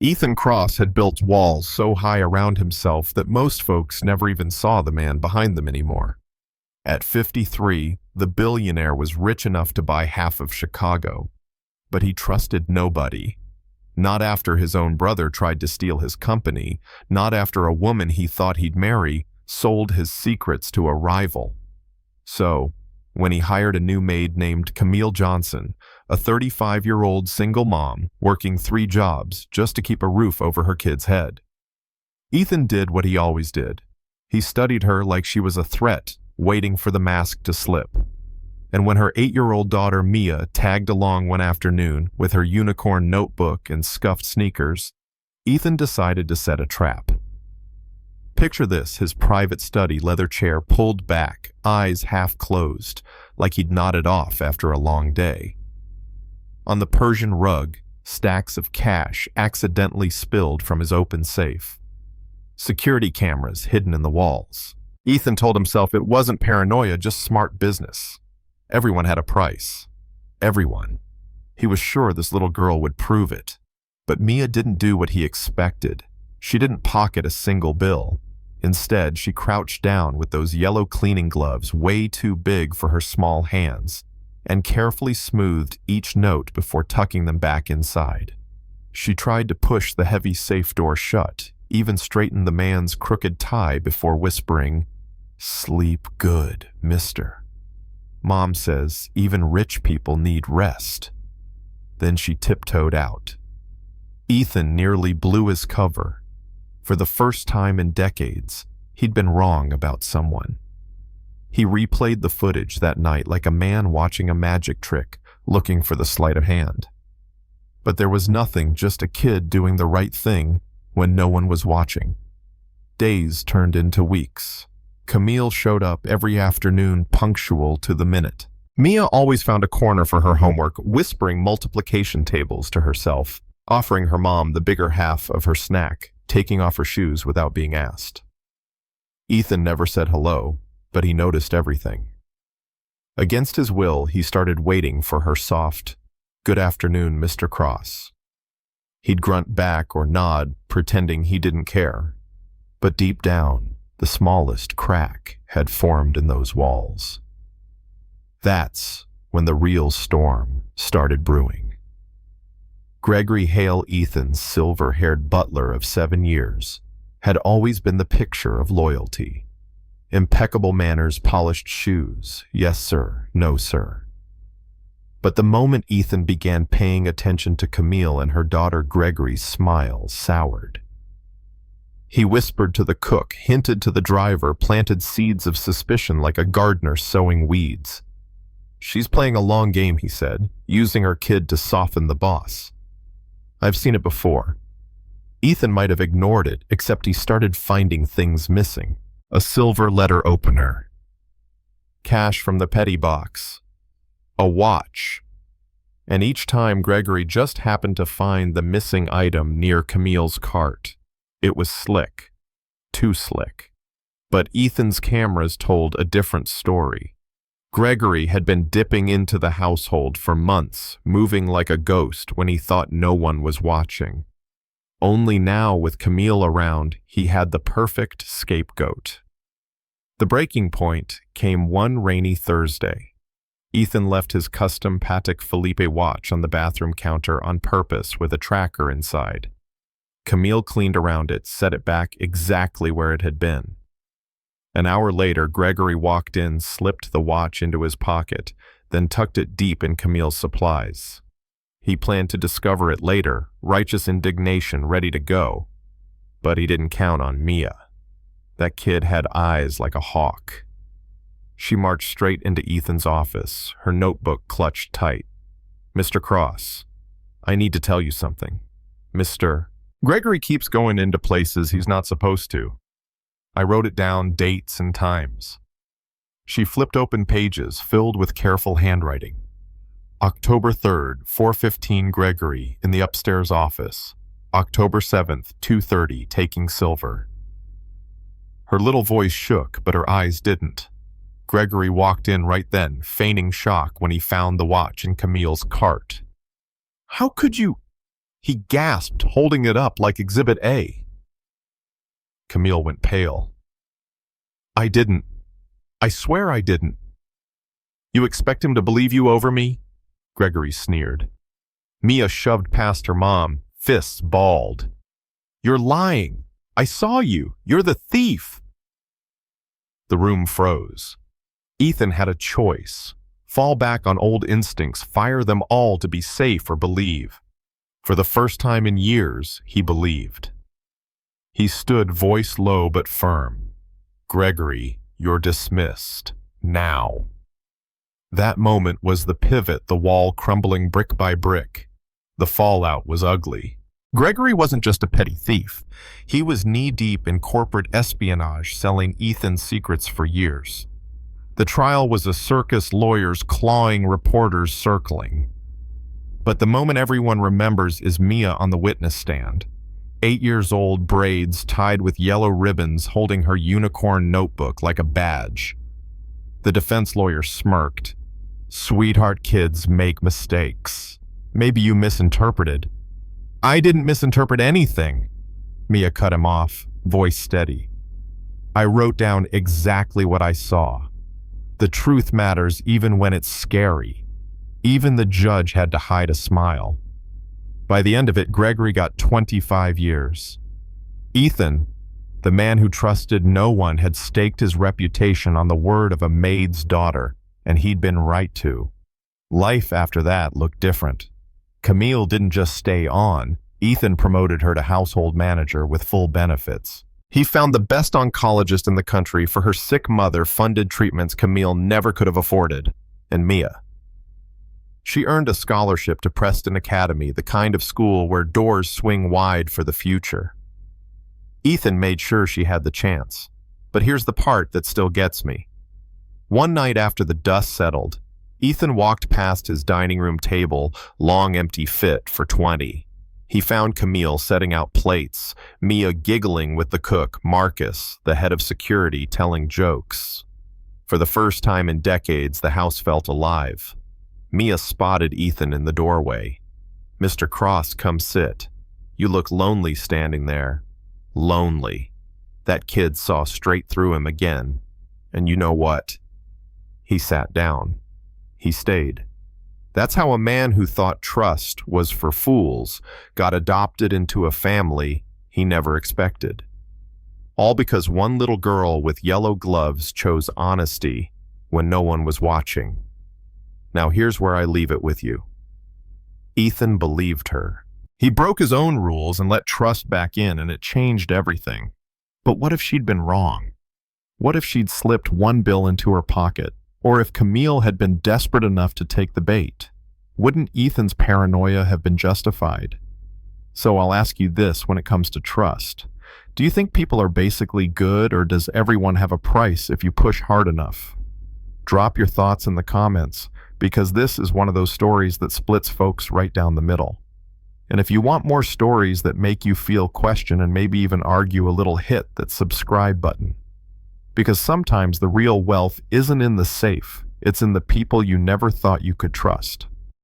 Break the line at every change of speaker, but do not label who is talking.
Ethan Cross had built walls so high around himself that most folks never even saw the man behind them anymore. At 53, the billionaire was rich enough to buy half of Chicago, but he trusted nobody. Not after his own brother tried to steal his company, not after a woman he thought he'd marry sold his secrets to a rival. So, when he hired a new maid named Camille Johnson, a 35-year-old single mom working 3 jobs just to keep a roof over her kid's head, Ethan did what he always did. He studied her like she was a threat, waiting for the mask to slip. And when her 8-year-old daughter Mia tagged along one afternoon with her unicorn notebook and scuffed sneakers, Ethan decided to set a trap. Picture this: his private study leather chair pulled back, eyes half closed, like he'd nodded off after a long day. On the Persian rug, stacks of cash accidentally spilled from his open safe. Security cameras hidden in the walls. Ethan told himself it wasn't paranoia, just smart business. Everyone had a price. Everyone. He was sure this little girl would prove it. But Mia didn't do what he expected. She didn't pocket a single bill. Instead, she crouched down with those yellow cleaning gloves way too big for her small hands and carefully smoothed each note before tucking them back inside. She tried to push the heavy safe door shut, even straightened the man's crooked tie before whispering, "Sleep good, mister. Mom says even rich people need rest." Then she tiptoed out. Ethan nearly blew his cover. For the first time in decades, he'd been wrong about someone. He replayed the footage that night like a man watching a magic trick, looking for the sleight of hand. But there was nothing, just a kid doing the right thing when no one was watching. Days turned into weeks. Camille showed up every afternoon, punctual to the minute. Mia always found a corner for her homework, whispering multiplication tables to herself, offering her mom the bigger half of her snack, taking off her shoes without being asked. Ethan never said hello, but he noticed everything. Against his will, he started waiting for her soft, "Good afternoon, Mr. Cross." He'd grunt back or nod, pretending he didn't care. But deep down, the smallest crack had formed in those walls. That's when the real storm started brewing. Gregory Hale, Ethan's silver-haired butler of 7 years, had always been the picture of loyalty. Impeccable manners, polished shoes, yes sir, no sir. But the moment Ethan began paying attention to Camille and her daughter Gregory's smile soured. He whispered to the cook, hinted to the driver, planted seeds of suspicion like a gardener sowing weeds. "She's playing a long game," he said, using her kid to soften the boss. "I've seen it before." Ethan might have ignored it, except he started finding things missing. A silver letter opener. Cash from the petty box. A watch. And each time Gregory just happened to find the missing item near Camille's cart. It was slick. Too slick. But Ethan's cameras told a different story. Gregory had been dipping into the household for months, moving like a ghost when he thought no one was watching. Only now, with Camille around, he had the perfect scapegoat. The breaking point came one rainy Thursday. Ethan left his custom Patek Philippe watch on the bathroom counter on purpose with a tracker inside. Camille cleaned around it, set it back exactly where it had been. An hour later, Gregory walked in, slipped the watch into his pocket, then tucked it deep in Camille's supplies. He planned to discover it later, righteous indignation ready to go. But he didn't count on Mia. That kid had eyes like a hawk. She marched straight into Ethan's office, her notebook clutched tight. "Mr. Cross, I need to tell you something. Mr. Gregory keeps going into places he's not supposed to. I wrote it down, dates and times." She flipped open pages filled with careful handwriting. October 3rd, 4:15 Gregory, in the upstairs office. October 7th, 2:30, taking silver. Her little voice shook, but her eyes didn't. Gregory walked in right then, feigning shock when he found the watch in Camille's cart. "How could you?" He gasped, holding it up like Exhibit A. Camille went pale. I didn't. I swear I didn't. You expect him to believe you over me? Gregory sneered. Mia shoved past her mom, fists balled. You're lying. I saw you. You're the thief. The room froze. Ethan had a choice. Fall back on old instincts, fire them all to be safe or believe. For the first time in years, he believed. He stood, voice low but firm. Gregory, you're dismissed. Now. That moment was the pivot, the wall crumbling brick by brick. The fallout was ugly. Gregory wasn't just a petty thief. He was knee-deep in corporate espionage, selling Ethan's secrets for years. The trial was a circus, lawyers clawing, reporters circling. But the moment everyone remembers is Mia on the witness stand. 8 years old, braids tied with yellow ribbons, holding her unicorn notebook like a badge. The defense lawyer smirked. Sweetheart, kids make mistakes. Maybe you misinterpreted. I didn't misinterpret anything. Mia cut him off, voice steady. I wrote down exactly what I saw. The truth matters even when it's scary. Even the judge had to hide a smile. By the end of it, Gregory got 25 years. Ethan, the man who trusted no one, had staked his reputation on the word of a maid's daughter, and he'd been right to. Life after that looked different. Camille didn't just stay on. Ethan promoted her to household manager with full benefits. He found the best oncologist in the country for her sick mother, funded treatments Camille never could have afforded, and Mia. She earned a scholarship to Preston Academy, the kind of school where doors swing wide for the future. Ethan made sure she had the chance. But here's the part that still gets me. One night after the dust settled, Ethan walked past his dining room table, long empty fit for 20. He found Camille setting out plates, Mia giggling with the cook, Marcus, the head of security, telling jokes. For the first time in decades, the house felt alive. Mia spotted Ethan in the doorway. Mr. Cross, come sit. You look lonely standing there. Lonely. That kid saw straight through him again. And you know what? He sat down. He stayed. That's how a man who thought trust was for fools got adopted into a family he never expected. All because one little girl with yellow gloves chose honesty when no one was watching. Now here's where I leave it with you. Ethan believed her. He broke his own rules and let trust back in, and it changed everything. But what if she'd been wrong? What if she'd slipped one bill into her pocket? Or if Camille had been desperate enough to take the bait? Wouldn't Ethan's paranoia have been justified? So I'll ask you this when it comes to trust. Do you think people are basically good, or does everyone have a price if you push hard enough? Drop your thoughts in the comments, because this is one of those stories that splits folks right down the middle. And if you want more stories that make you feel, question, and maybe even argue a little, hit that subscribe button. Because sometimes the real wealth isn't in the safe, it's in the people you never thought you could trust.